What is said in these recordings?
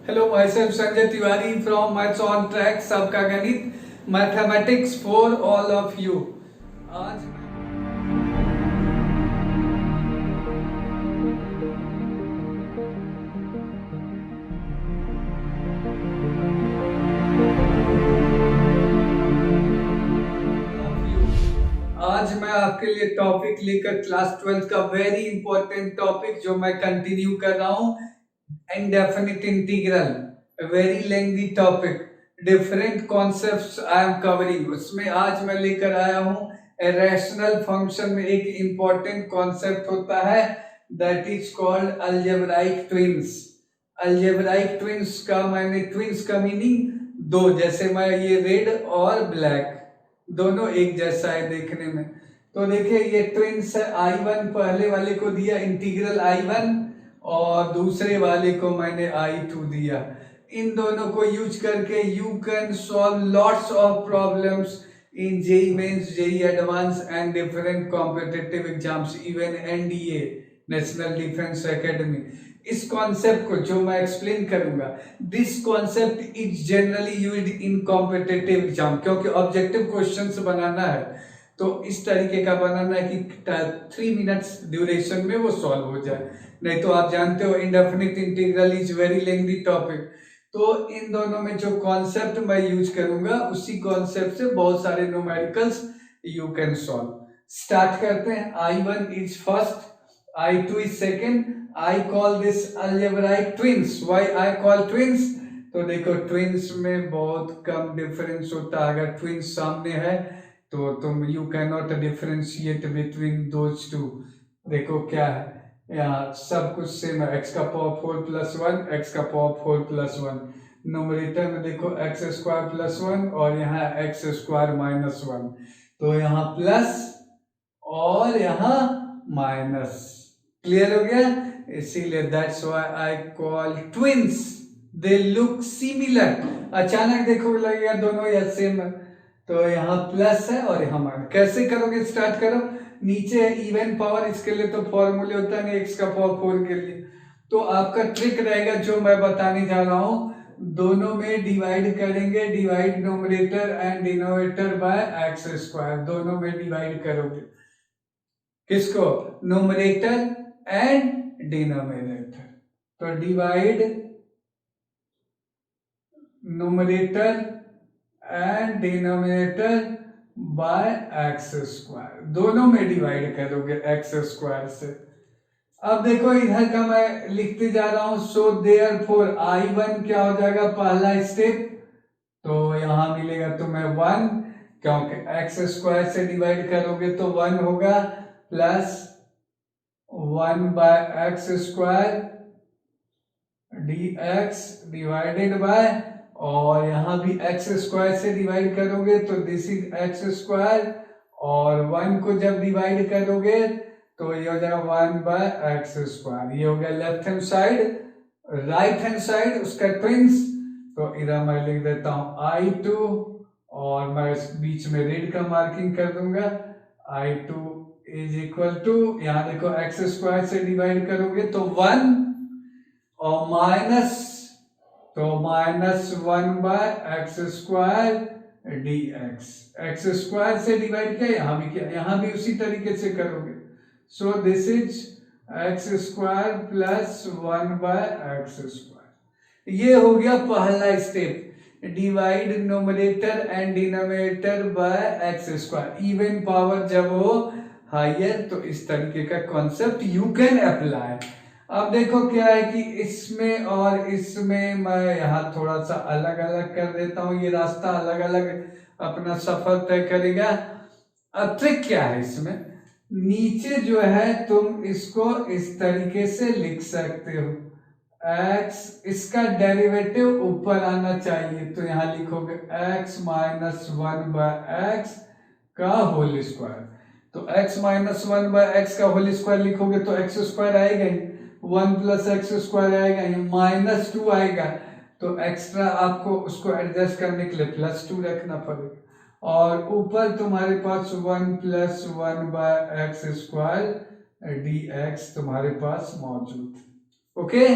Hello my self Sanjay Tiwari from maths on track. सबका गणित mathematics for all of you. आज आज मैं आपके लिए टॉपिक लेकर क्लास 12 का वेरी इंपॉर्टेंट टॉपिक जो मैं कंटिन्यू कर रहा हूँ, indefinite integral, a very lengthy topic, different concepts I am covering। उसमें आज मैं लेकर आया हूँ रैशनल फंक्शन में एक important concept होता है that is called algebraic twins। algebraic twins का मैंने twins का मीनिंग दो, जैसे मैं ये रेड और ब्लैक दोनों एक जैसा है देखने में। तो देखिए ये ट्विंस है, I1 पहले वाले को दिया इंटीग्रल I1 और दूसरे वाले को मैंने I2 दिया। इन दोनों को यूज करके you can solve lots of problems in JEE Mains, JEE Advance and different competitive exams, even NDA, National Defence Academy. इस कॉन्सेप्ट को जो मैं एक्सप्लेन करूंगा, this concept is generally used in competitive exam, क्योंकि objective questions बनाना है तो इस तरीके का बनाना है कि 3 मिनट्स ड्यूरेशन में वो सॉल्व हो जाए। नहीं तो आप जानते हो indefinite integral is very lengthy topic. तो इन दोनों में जो कॉन्सेप्ट मैं यूज करूंगा उसी कॉन्सेप्ट से बहुत सारे numericals you can solve. Start करते हैं। I1 is first, I2 is second. I call this algebraic twins। Why I call twins? तो देखो ट्विंस में बहुत कम डिफरेंस होता है। अगर ट्विंस सामने है तो तुम you can not differentiate between those two. देखो क्या है, यहाँ सब कुछ सेम है, x का पावर 4 प्लस 1, x का पावर 4 प्लस 1। नोमिनेटर में देखो x स्क्वायर प्लस 1 और यहाँ x स्क्वायर माइनस 1। तो यहाँ प्लस और यहाँ माइनस। क्लियर हो गया? इसीलिए that's why I call twins, they look similar. अचानक देखो लगेगा दोनों या सेम है। तो यहाँ प्लस है और यहाँ माइनस। कैसे करोगे? स्टार्ट करो। नीचे है इवन पावर, इसके लिए तो फॉर्मूले होता नहीं x का पावर 4 के लिए। तो आपका ट्रिक रहेगा जो मैं बताने जा रहा हूँ, दोनों में डिवाइड करेंगे, divide numerator and denominator by x square, दोनों में डिवाइड करोगे। किसको? Numerator and denominator. तो divide numerator and denominator by x square, दोनों में डिवाइड करोगे एक्स स्क्वायर से। अब देखो इधर का मैं लिखते जा रहा हूं। सो देयरफॉर I1 क्या हो जाएगा? पहला स्टेप तो यहां मिलेगा तुम्हें 1, क्योंकि एक्स स्क्वायर से डिवाइड करोगे तो 1 होगा, plus 1 by x square dx divided by, और यहां भी एक्स स्क्वायर से डिवाइड करोगे तो दिस इज एक्स स्क्वायर, और 1 को जब डिवाइड करोगे तो ये हो जाएगा 1 बाय एक्स स्क्वायर। ये हो गया left hand side. Right hand side उसका ट्विंस, तो इधर मैं लिख देता हूं I2 और मैं बीच में रेड का मार्किंग कर दूंगा। I2 इज इक्वल टू, यहां देखो एक्स स्क्वायर से डिवाइड करोगे तो 1 और माइनस, तो minus 1 by x square dx। X square से डिवाइड किया, यहां भी किया, यहां भी उसी तरीके से करोगे। So this is x square plus 1 by x square. ये हो गया पहला step, divide numerator and denominator by x square. Even power जब हो हायर तो इस तरीके का कॉन्सेप्ट यू कैन अप्लाई। अब देखो क्या है कि इसमें और इसमें मैं यहाँ थोड़ा सा अलग अलग कर देता हूँ, ये रास्ता अलग अलग अपना सफर तय करेगा। अब ट्रिक क्या है इसमें, नीचे जो है तुम इसको इस तरीके से लिख सकते हो, x, इसका डेरिवेटिव ऊपर आना चाहिए, तो यहाँ लिखोगे x माइनस 1 बाय एक्स का होल स्क्वायर। तो x माइनस 1 बाय एक्स का होल स्क्वायर लिखोगे तो एक्स स्क्वायर आएगा ही, 1 प्लस एक्स स्क्वायर आएगा ही, माइनस 2 आएगा, तो एक्स्ट्रा आपको उसको एडजस्ट करने के लिए प्लस 2 रखना पड़ेगा, और ऊपर तुम्हारे पास 1 plus 1 by x square dx तुम्हारे पास मौजूद। ओके,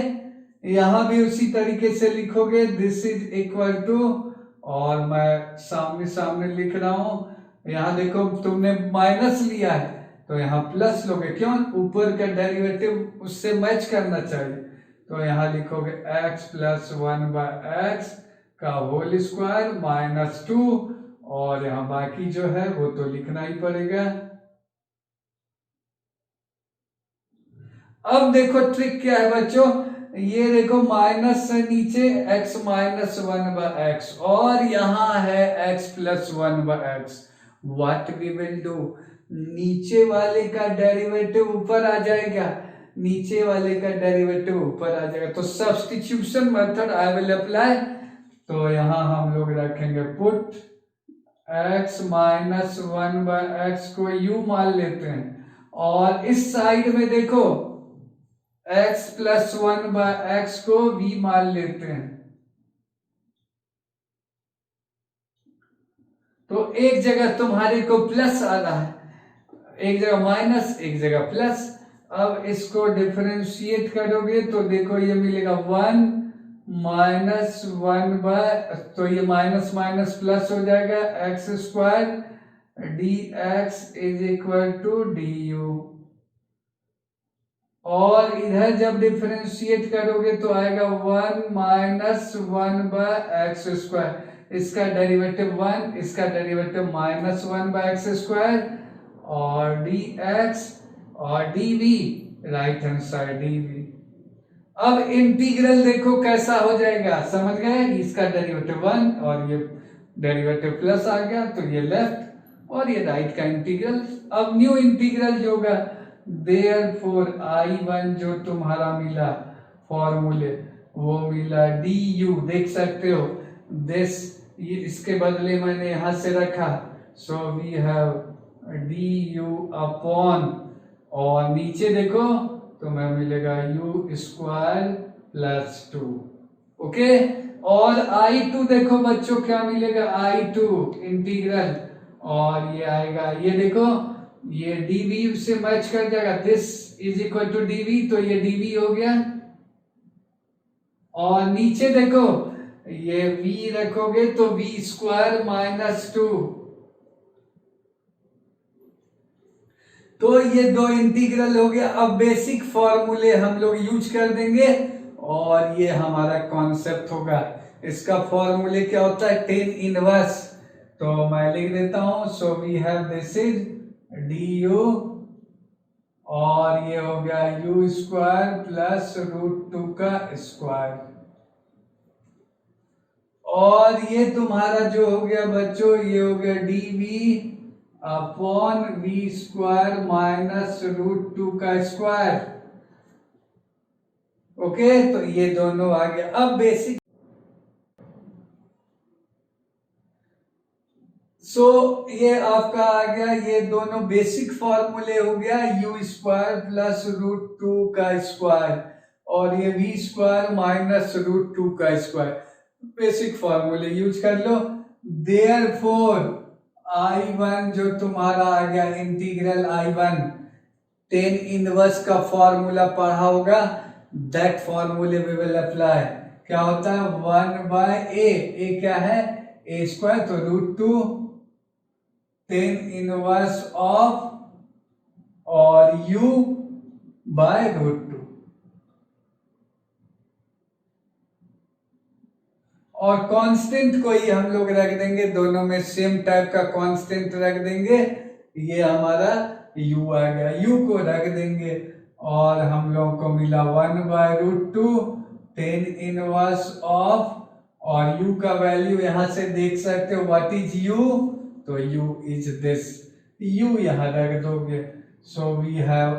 यहां भी उसी तरीके से लिखोगे, दिस इज इक्वल टू, और मैं सामने सामने लिख रहा हूं। यहाँ देखो तुमने माइनस लिया है तो यहाँ प्लस लोगे, क्यों? ऊपर का डेरिवेटिव उससे मैच करना चाहिए। तो यहाँ लिखोगे x प्लस 1/x का होल स्क्वायर माइनस 2, और यहाँ बाकी जो है वो तो लिखना ही पड़ेगा। अब देखो ट्रिक क्या है बच्चों, ये देखो माइनस से नीचे x माइनस 1/x, और यहाँ है x plus 1/x। What we will do, नीचे वाले का डेरिवेटिव ऊपर आ जाएगा, नीचे वाले का डेरिवेटिव ऊपर आ जाएगा, तो substitution method I will apply. तो यहाँ हम लोग रखेंगे पुट x माइनस 1/x को u मान लेते हैं, और इस साइड में देखो x प्लस 1/x को v मान लेते हैं। तो एक जगह तुम्हारे को प्लस आ रहा है, एक जगह माइनस, एक जगह प्लस। अब इसको डिफरेंशिएट करोगे तो देखो ये मिलेगा 1 माइनस 1 तो ये माइनस माइनस प्लस हो जाएगा, x square d x is equal to d u. और इधर जब डिफरेंशिएट करोगे तो आएगा 1 माइनस 1/x स्क्वायर, इसका डेरिवेटिव 1, इसका डेरिवेटिव माइनस 1/x स्क्वायर, और डी एक्स और d v, right hand side d v. अब इंटीग्रल देखो कैसा हो जाएगा, समझ गए? इसका डेरिवेटिव 1 और ये डेरिवेटिव प्लस आ गया, तो ये लेफ्ट और ये राइट का इंटीग्रल। अब न्यू इंटीग्रल जो होगा, देयरफॉर I1 जो तुम्हारा मिला फॉर्मूले, वो मिला डी यू, देख सकते हो दिस, इसके बदले मैंने यहां से रखा, so we have d u upon, और नीचे देखो तुम्हें मिलेगा u स्क्वायर प्लस 2। ओके, और I2 देखो बच्चों क्या मिलेगा, I2 इंटीग्रल, और ये आएगा, ये देखो ये dv से मैच कर जाएगा, this is equal to dv, तो ये dv हो गया। और नीचे देखो ये v रखोगे तो v स्क्वायर माइनस 2, तो ये दो इंटीग्रल हो गया। अब बेसिक फॉर्मूले हम लोग यूज कर देंगे, और ये हमारा कॉन्सेप्ट होगा। इसका फॉर्मूले क्या होता है, टेन इनवर्स, तो मैं लिख देता हूं, so we have this is d u, और ये हो गया यू स्क्वायर प्लस √2 का स्क्वायर, और ये तुम्हारा जो हो गया बच्चों, ये हो गया d v upon v square minus √2 का स्क्वायर। ओके, तो ये दोनों आ गया। अब बेसिक ये आपका आ गया, ये दोनों बेसिक फॉर्मूले हो गया, यू स्क्वायर प्लस √2 का स्क्वायर, और ये वी स्क्वायर माइनस √2 का स्क्वायर, बेसिक फॉर्मूले यूज कर लो। देयरफॉर I1 जो तुम्हारा आ गया इंटीग्रल I1, टेन इनवर्स का फॉर्मूला पढ़ा होगा, दैट फॉर्मूले वी विल अप्लाई। क्या होता है, 1/a, ए क्या है, a स्क्वायर, तो √2 टेन इनवर्स ऑफ और u बाय √2, और कांस्टेंट को ही हम लोग रख देंगे, दोनों में सेम टाइप का कांस्टेंट रख देंगे। ये हमारा u आ गया, u को रख देंगे, और हम लोगों को मिला 1/√2 टेन इनवर्स ऑफ, और u का वैल्यू यहां से देख सकते हो, व्हाट इज u, तो u इज दिस, u यहां रख दोगे, so we have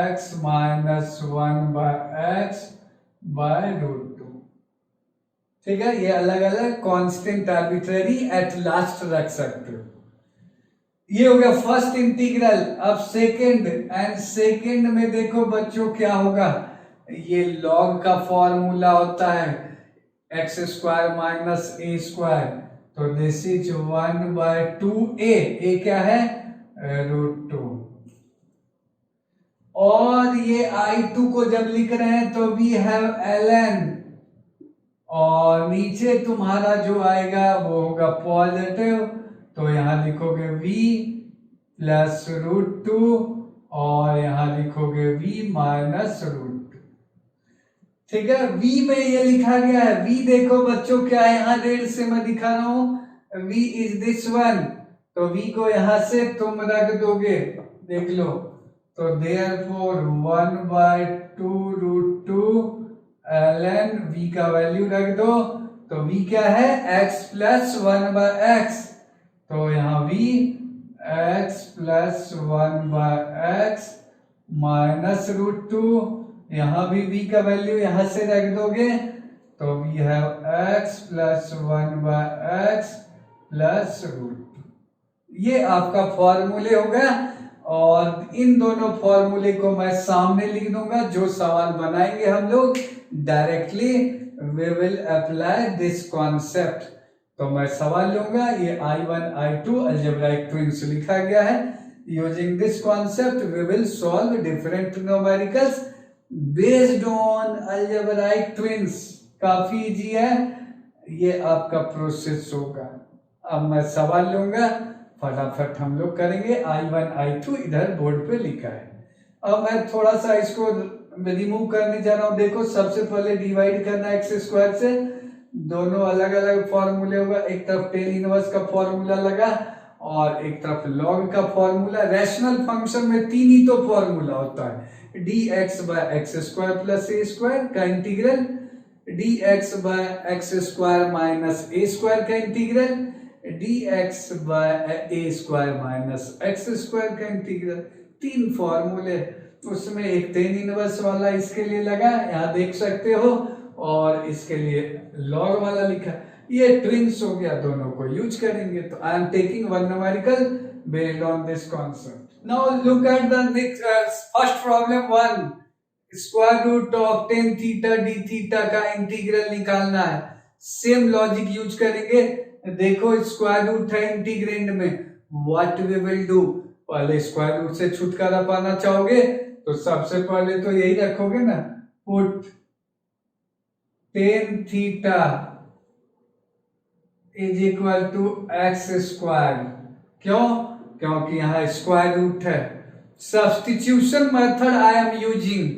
x minus 1/x by √2। ठीक है, ये अलग अलग कांस्टेंट आर्बिट्रेरी एट लास्ट रख सकते हो। ये हो गया फर्स्ट इंटीग्रल। अब सेकंड, एंड सेकंड में देखो बच्चों क्या होगा, ये log का फॉर्मूला होता है एक्स स्क्वायर माइनस ए स्क्वायर, तो दिस इज 1/2a, ए क्या है, √2, और ये I2 को जब लिख रहे हैं तो वी हैव ln, और नीचे तुम्हारा जो आएगा वो होगा पॉजिटिव, तो यहां लिखोगे v प्लस √2 और यहां लिखोगे v माइनस √2। ठीक है, v में ये लिखा गया है। v देखो बच्चों क्या है, यहाँ रेड से मैं दिखा रहा हूं, v इज दिस वन, तो v को यहां से तुम रख दोगे, देख लो, तो देयरफॉर 1/2√2 ln v का वैल्यू रख दो, तो v क्या है x प्लस 1/x, तो यहाँ v x plus 1/x minus √2, यहाँ भी v का वैल्यू यहां से रख दोगे, तो we have x plus 1/x plus √2। ये आपका फॉर्मूले होगा, और इन दोनों फॉर्मूले को मैं सामने लिख दूंगा। जो सवाल बनाएंगे हम लोग directly we will apply this concept. तो मैं सवाल लूंगा, ये I1 I2 अलजेब्राइक ट्विंस लिखा गया है। Using this concept we will solve different numericals based on algebraic twins. काफी इजी है, ये आपका प्रोसेस होगा। अब मैं सवाल लूंगा, फटाफट हम लोग करेंगे। I1 I2 इधर बोर्ड पे लिखा है। अब मैं थोड़ा सा इसको रिमूव करने जा रहा हूं। देखो, सबसे पहले डिवाइड करना है x स्क्वायर से, दोनों अलग अलग फॉर्मूले होगा। एक तरफ टेन इनवर्स का फॉर्मूला लगा और एक तरफ लॉग का फॉर्मूला। रैशनल फंक्शन में तीन ही तो फॉर्मूला होता है, dx/x² प्लस a स्क्वायर का integral, dx/x² minus a square का इंटीग्रल, dx/a² माइनस x² का इंटीग्रल। तीन फॉर्मूले, उसमें एक टेन इनवर्स वाला इसके लिए लगा, यहाँ देख सकते हो, और इसके लिए लॉग वाला लिखा। ये ट्विंस हो गया, दोनों को यूज करेंगे। तो I am taking one numerical based on this concept. Now look at the next first problem 1, square root of tan theta d theta का इंटीग्रल निकालना है। सेम लॉजिक यूज करेंगे। देखो, स्क्वायर रूट है इंटीग्रेंड में, what we will do, पहले square root से छुटकारा पाना चाहोगे तो सबसे पहले तो यही रखोगे ना, put tan theta is equal to x square. क्यों? क्योंकि यहां स्क्वायर रूट है। Substitution method I am using.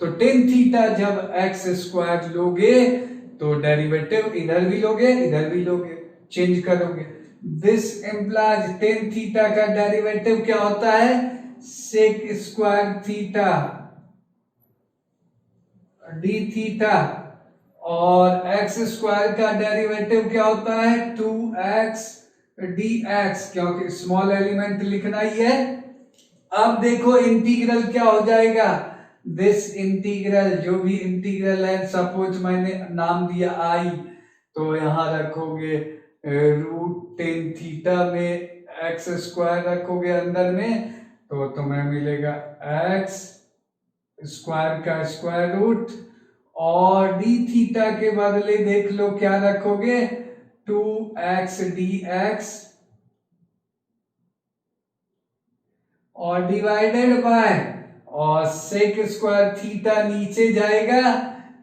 तो टेन थीटा जब एक्स स्क्वायर लोगे तो डेरिवेटिव इधर भी लोगे इधर भी लोगे, चेंज करोगे। दिस इम्प्लाइज टेन थीटा का डेरिवेटिव क्या होता है, sec square theta d theta, और एक्स स्क्वायर का डेरिवेटिव क्या होता है 2x dx, क्योंकि स्मॉल एलिमेंट लिखना ही है। अब देखो इंटीग्रल क्या हो जाएगा, दिस इंटीग्रल, जो भी इंटीग्रल है, सपोज मैंने नाम दिया आई, तो यहां रखोगे रूट टेन थीटा में एक्स स्क्वायर रखोगे अंदर में, तो तुम्हें मिलेगा एक्स स्क्वायर का स्क्वायर रूट, और डी थीटा के बदले देख लो क्या रखोगे 2x dx, और डिवाइडेड बाय, और सेक स्क्वायर थीटा नीचे जाएगा,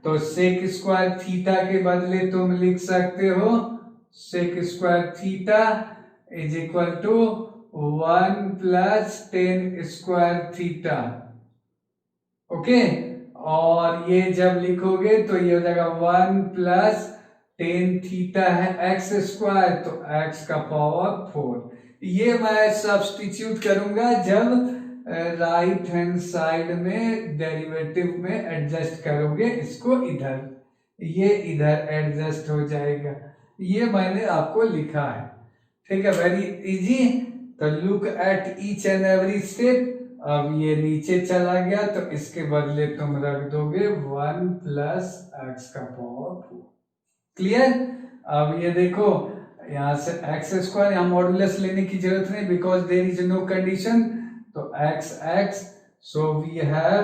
तो सेक स्क्वायर थीटा के बदले तुम लिख सकते हो sec square theta is equal to 1 plus tan square theta. Okay, और ये जब लिखोगे तो ये हो जाएगा 1 प्लस टेन थीटा है एक्स स्क्वायर, तो एक्स का पावर 4। ये मैं सब्स्टिट्यूट करूंगा जब राइट हैंड साइड में डेरिवेटिव में एडजस्ट करोगे इसको इधर, ये इधर एडजस्ट हो जाएगा। ये मैंने आपको लिखा है, ठीक है, वेरी इजी। तो look at each and every step. अब ये नीचे चला गया तो इसके बदले तुम रख दोगे 1 प्लस एक्स का पावर 4। क्लियर? अब ये देखो, यहां से एक्स स्क्वायर, यहाँ मॉडुलस लेने की जरूरत नहीं because there is no condition, तो x x, so we have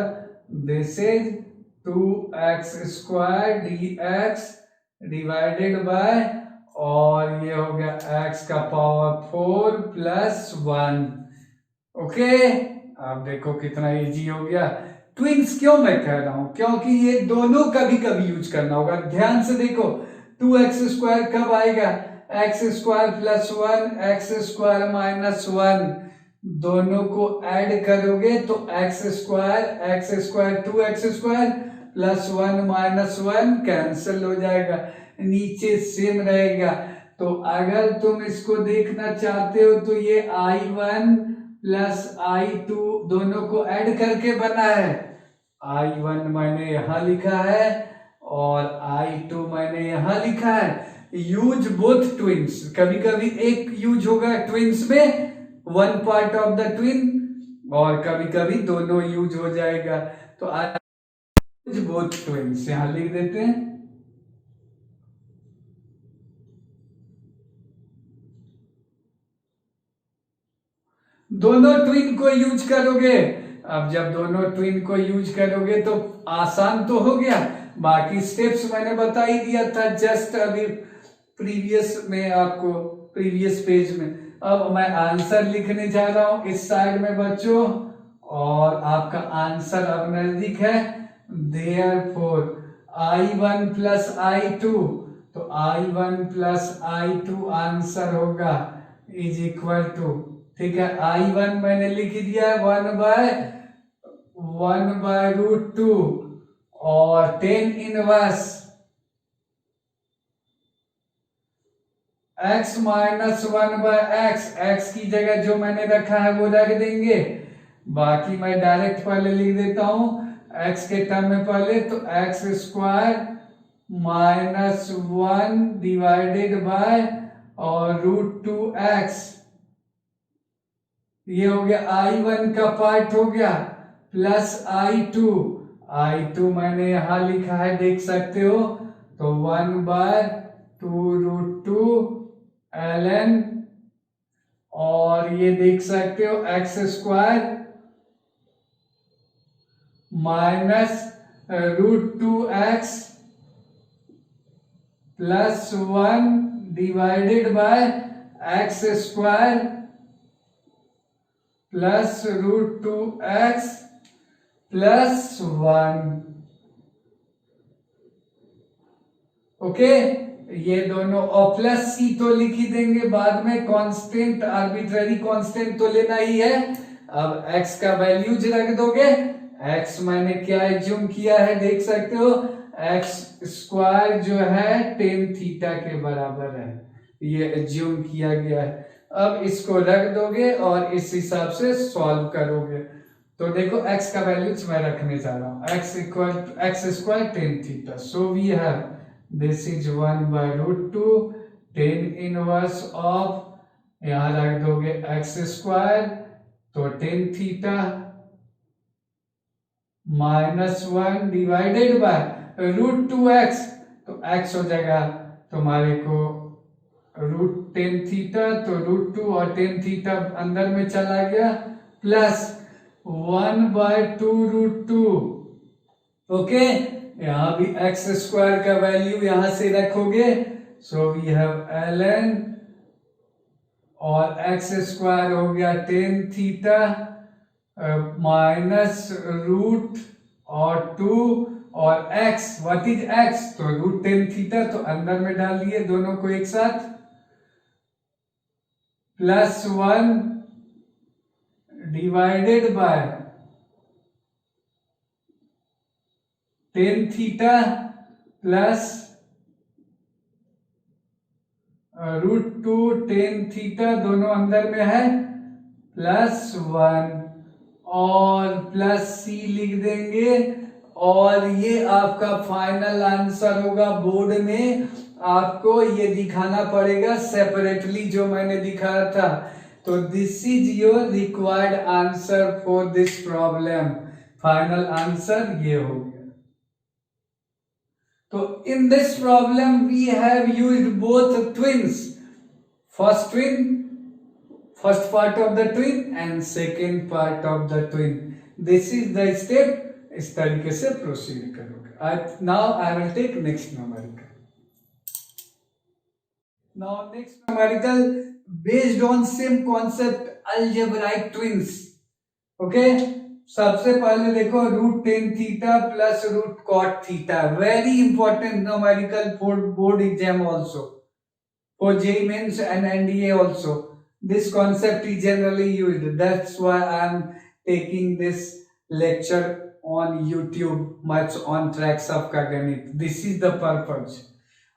this is 2x square dx divided by, और ये हो गया x का पावर 4 प्लस 1। ओके, आप देखो कितना इजी हो गया। ट्विंस क्यों मैं कह रहा हूं, क्योंकि ये दोनों कभी कभी यूज करना होगा। ध्यान से देखो, 2x² कब आएगा, x² + 1 x² - 1, दोनों को ऐड करोगे तो x² 2x² + 1 - 1 कैंसिल हो जाएगा, नीचे सेम रहेगा। तो अगर तुम इसको देखना चाहते हो तो ये I1 + I2 दोनों को ऐड करके बना है। I1 मैंने यहां लिखा है और I2 मैंने यहां लिखा है। यूज बोथ ट्विंस, कभी कभी एक यूज होगा ट्विंस में, one part of the twin, और कभी कभी दोनों यूज हो जाएगा। तो यूज बोथ ट्विंस यहां लिख देते हैं। दोनों ट्विन को यूज करोगे, अब जब दोनों ट्विन को यूज करोगे तो आसान तो हो गया, बाकी स्टेप्स मैंने बता ही दिया था जस्ट अभी प्रीवियस में आपको, प्रीवियस पेज में। अब मैं आंसर लिखने जा रहा हूं इस साइड में बच्चों, और आपका आंसर अब नजदीक है। देयरफॉर I1 + I2, तो I1 + I2 आंसर होगा इज इक्वल टू, ठीक है, I1 मैंने लिख दिया है 1/√2 और 10 इनवर्स x - 1/x, x की जगह जो मैंने रखा है वो रख देंगे, बाकी मैं डायरेक्ट पहले लिख देता हूं x के टर्म में पहले, तो x² - 1 डिवाइडेड बाय और √2x, ये हो गया I1 का पार्ट हो गया, प्लस I2 मैंने यहां लिखा है देख सकते हो, तो 1/2√2 ln, और ये देख सकते हो x² - √2x + 1 divided bye x² + √2x + 1। Okay, ये दोनों, और प्लस सी तो लिख ही देंगे बाद में, कांस्टेंट आर्बिट्ररी कांस्टेंट तो लेना ही है। अब x का वैल्यूज रख दोगे, x मैंने क्या एज्यूम किया है देख सकते हो, x² जो है tan थीटा के बराबर है, ये एज्यूम किया गया है। अब इसको रख दोगे और इस हिसाब से सॉल्व करोगे, तो देखो x का वैल्यूज मैं रखने जा रहा हूं, x² tan theta, so we have this is 1/√2 10 inverse of, यहां रख दोगे x², तो tan theta -1 divided bye √2x, तो x हो जाएगा तुम्हारे को √10 थीटा, तो √2 और tan थीटा अंदर में चला गया, प्लस 1/2√2। ओके, यहां भी x² का वैल्यू यहां से रखोगे, सो वी हैव ln, और x² हो गया tan थीटा माइनस रूट और 2, और x, व्हाट इज x, तो √10 थीटा, तो अंदर में डाल दिए दोनों को एक साथ, plus 1 divided bye tan theta plus √2 tan theta, दोनों अंदर में है, प्लस 1, और प्लस सी लिख देंगे, और ये आपका फाइनल आंसर होगा। बोर्ड में आपको ये दिखाना पड़ेगा सेपरेटली जो मैंने दिखाया था, तो this is your required answer for this problem, final answer ये हो गया। तो in this problem we have used both twins, first twin, first part of the twin and second part of the twin. This is the step, इस तरीके से proceed करोगे। Now I will take next numerical. Now next numerical based on same concept, algebraic twins. Okay, सबसे पहले देखो root tan theta plus root cot theta, very important numerical for board exam also, for JEE Mains and NDA also. This concept is generally used. That's why I am taking this lecture on YouTube, much on tracks of गणित. This is the purpose.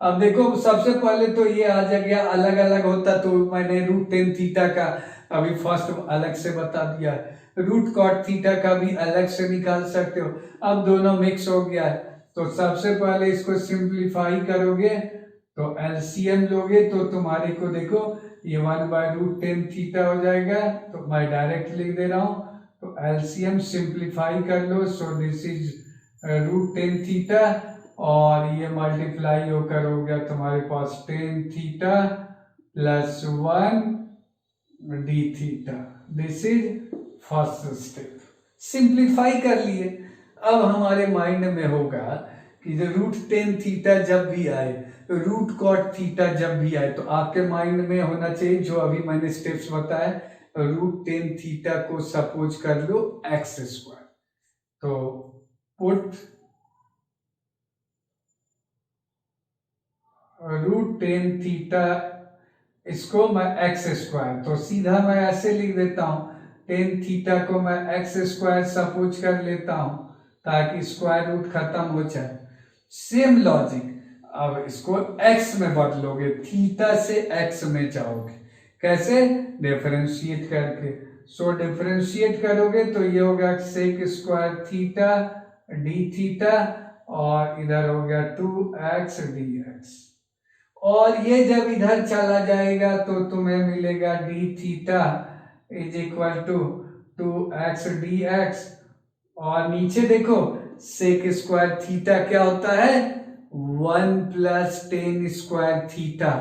अब देखो सबसे पहले तो ये आ गया, अलग अलग होता तो मैंने रूट टेन थीटा का अभी फर्स्ट अलग से बता दिया, रूट कॉट थीटा का भी अलग से निकाल सकते हो। अब दोनों मिक्स हो गया है, तो सबसे पहले इसको सिंप्लीफाई करोगे तो एलसीएम लोगे तो तुम्हारे को देखो ये 1/√10 थीटा हो जाएगा, तो मैं डायरेक्ट लिख दे रहा हूं, तो एलसीएम सिंप्लीफाई कर लो, सो दिस इज √10 थीटा और ये मल्टीप्लाई होकर हो गया तुम्हारे पास 10 theta plus 1 D theta. This is first step, simplify कर लिए। अब हमारे माइंड में होगा कि जो √10 थीटा जब भी आए, रूट कॉट थीटा जब भी आए, तो आपके माइंड में होना चाहिए जो अभी मैंने स्टेप्स बताए, √10 थीटा को सपोज कर लो एक्स स्क्वायर, तो पुट √10 थीटा इसको मैं एक्स स्क्वायर, तो सीधा मैं ऐसे लिख देता हूं, 10 थीटा को मैं एक्स स्क्वायर सपोज कर लेता हूं ताकि स्क्वायर रूट खत्म हो जाए। सेम लॉजिक, अब इसको x में बदलोगे, थीटा से x में जाओगे, कैसे? डिफरेंशिएट करके। सो डिफरेंशिएट करोगे तो ये होगा sec square theta d theta और इधर हो गया 2x dx, और ये जब इधर चला जाएगा तो तुम्हें मिलेगा d theta is equal to 2x dx, और नीचे देखो सेक स्क्वायर थीटा क्या होता है 1 + 10 स्क्वायर थीटा,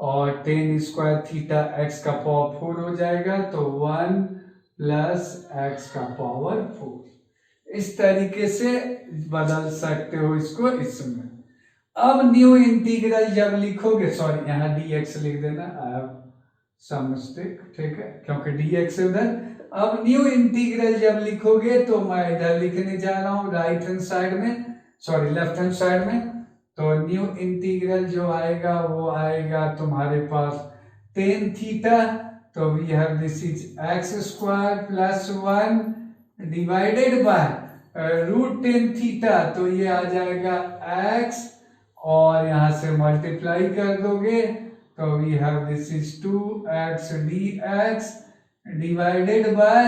और 10 स्क्वायर थीटा x का पावर 4 हो जाएगा, तो 1 + x का पावर 4। इस तरीके से बदल सकते हो इसको इसमें। अब न्यू इंटीग्रल जब लिखोगे, सॉरी यहाँ dx लिख देना, आई हैव सम मिस्टेक, ठीक है, क्योंकि dx उधर। अब न्यू इंटीग्रल जब लिखोगे तो मैं इधर लिखने जा रहा हूं राइट हैंड साइड में, सॉरी लेफ्ट हैंड साइड में, तो न्यू इंटीग्रल जो आएगा वो आएगा तुम्हारे पास 10 थीटा, तो we have this is x square plus 1 divided by √10 theta, तो ये आ जाएगा x, और यहां से मल्टीप्लाई कर दोगे तो we have this is 2x dx divided by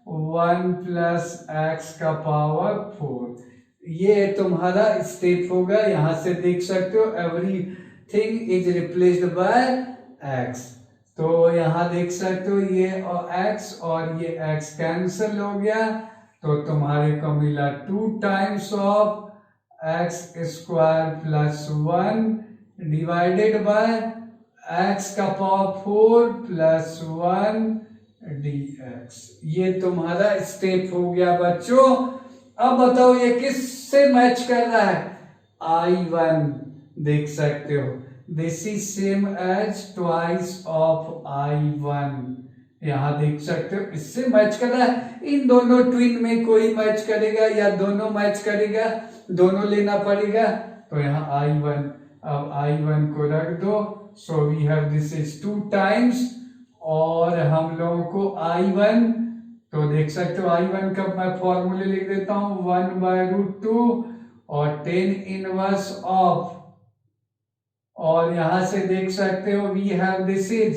1 + x का पावर 4। ये तुम्हारा स्टेप होगा, यहां से देख सकते हो everything is replaced by x, तो यहां देख सकते हो ये और x और ये x कैंसिल हो गया, तो तुम्हारे को मिला 2 times of x square plus 1 divided bye x का पावर 4 प्लस 1 dx। ये तुम्हारा स्टेप हो गया बच्चों। अब बताओ ये किससे मैच कर रहा है? I1 देख सकते हो, this is same as twice of I1, यहां देख सकते हो इससे मैच कर रहा है। इन दोनों ट्विन में कोई मैच करेगा या दोनों मैच करेगा, दोनों लेना पड़ेगा, तो यहाँ I1, अब I1 को रख दो, so we have this is 2 times, और हम लोगों को I1, तो देख सकते हो I1 का मैं फॉर्मूले लिख देता हूं 1/√2 और 10 इनवर्स ऑफ, और यहां से देख सकते हो we have this is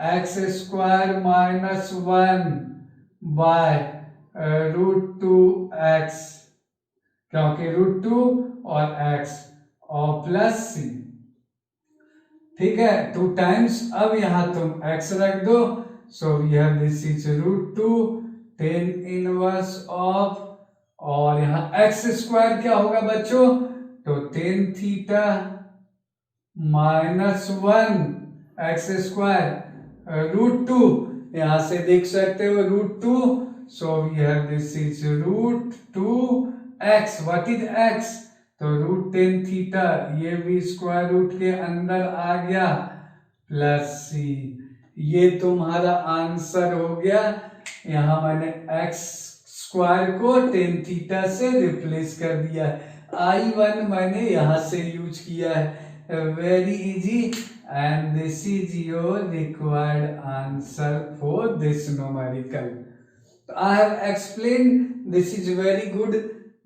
x square minus 1 by √2x, क्योंकि √2 और x और प्लस c, ठीक है, 2 टाइम्स। अब यहां तुम x रख दो, so we have this is √2 10 inverse of, और यहां x स्क्वायर क्या होगा बच्चों, तो 10 थीटा माइनस 1 x स्क्वायर √2, यहां से देख सकते हो √2, so we have this is √2x, what is x, तो √10 थीटा, ये भी स्क्वायर रूट के अंदर आ गया, प्लस c, ये तुम्हारा आंसर हो गया यहाँ मैंने एक्स स्क्वायर को टेन थीटा से रिप्लेस कर दिया है। I1 मैंने यहाँ से यूज किया है। Very easy and this is your required answer for this numerical. I have explained this is very good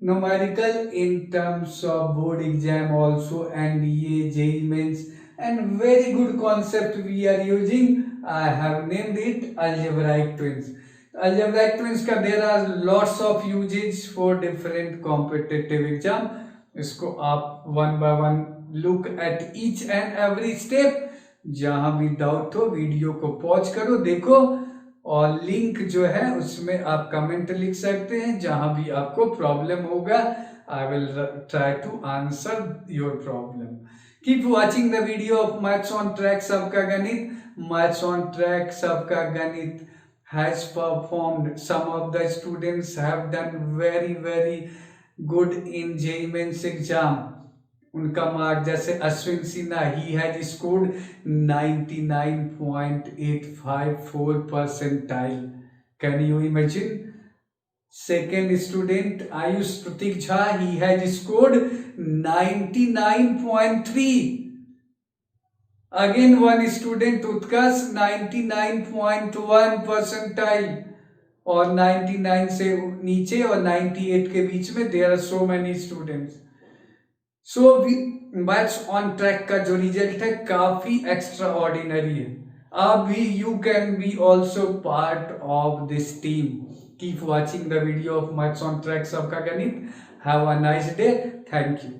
numerical in terms of board exam also, NDA, JEE Mains, and very good concept we are using. I have named it algebraic twins. Algebraic twins का there are lots of uses for different competitive exam. इसको आप one by one look at each and every step. जहां भी doubt हो video को pause करो, देखो, और लिंक जो है उसमें आप कमेंट लिख सकते हैं। जहां भी आपको प्रॉब्लम होगा I will try to answer your problem. Keep watching the video of maths on track सबका गणित। मैथ्स ऑन ट्रैक सबका गणित has performed, some of the students have done very good in JEE Mains exam. उनका mark जैसे Ashwin Sinha, he has scored 99.854 percentile. Can you imagine? Second student Ayush Prateek Jha, he has scored 99.3। Again one student Utkarsh 99.1 percentile, और 99 से नीचे और 98 के बीच में there are so many students. So maths on track का जो रिजल्ट है काफी एक्स्ट्रा ऑर्डिनरी है। आप भी you can be also part of this team. Keep watching the video of maths on track सबका गणित। Have a nice day. Thank you.